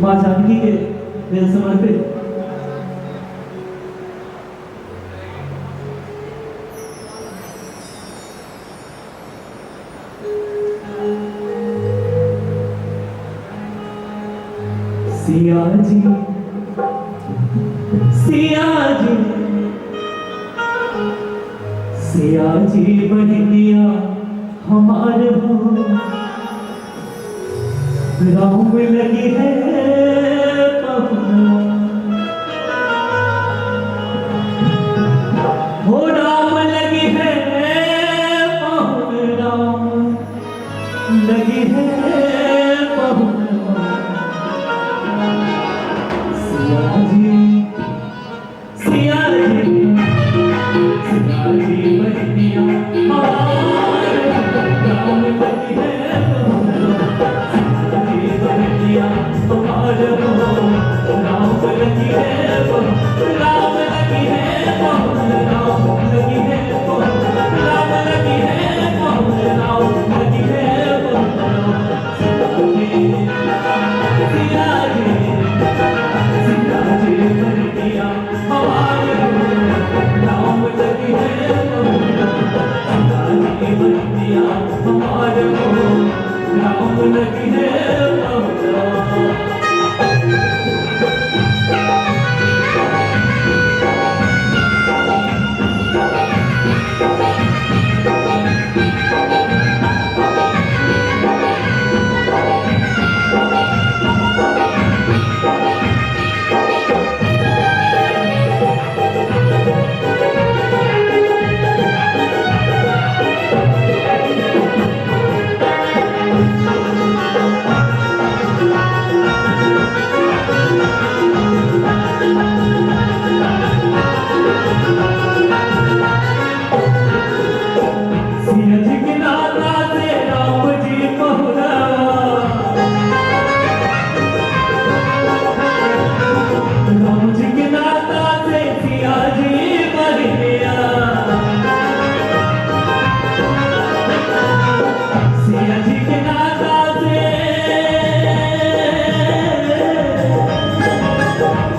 माँ जानकी के दिल समर्पित सिया जी, सिया जी, सिया जी बहनिया हमारे हो राम लगी है पहुना, हो राम लगी है पहुना, लगी है पहुना। सिया जी, सिया जी, सिया जी बहनिया हमारे राम लगी है पहुना, हमारे राम लगी है राम लगी है राम लगी है राम लगी है राम लगी है सिया जी, सिया जी बहनिया हमारे राम लगी है सिया जी बहनिया हमारे राम लगी है।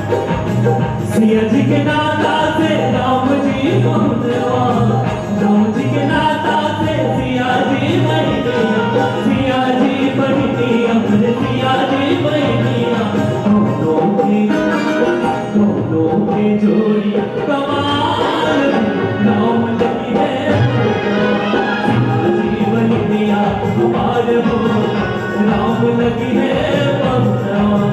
सिया जी के नाता से राम जी पहुँचवा, राम जी के नाता से सिया जी बहनिया, सिया जी बहनिया, सिया जी बहनिया, दोनों की जोड़ी कमाल राम लगी है सिया जी बहनिया हमारे हो राम लगी है पहुँचवा।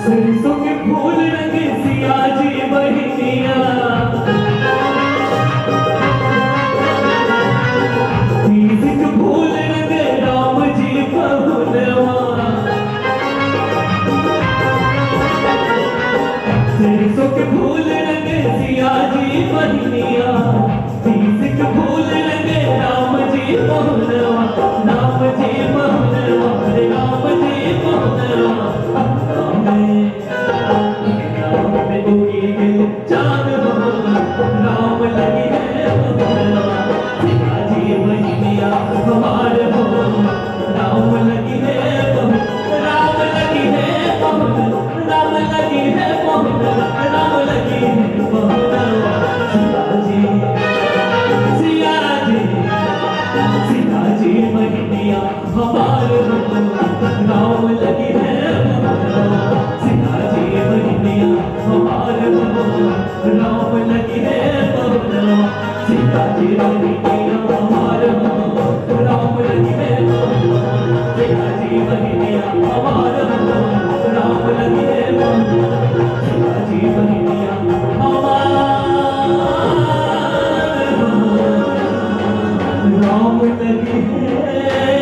सरसों के फूल रंगे सिया जी बहनिया, तीज के फूल रंगे राम जी पहुनवा, सरसों के फूल रंगे सिया जी बहनिया, तीज के फूल रंगे राम जी पहुनवा, राम जी पहुनवा, राम जी पहुनवा। जान राम लगी है सिया जी बहनिया हमारे हो राम लगी है राम लगी है राम लगी है राम लगी है सिया जी, सिया जी बहनिया हमारे हो राम लगी है सिया जी बहनिया हमारे राम लगी है सीता जी बहनिया हमारे राम लगी है सीता जी बहनिया हमारे राम लगी है सीता जी बहनिया हमारे शाम लगी है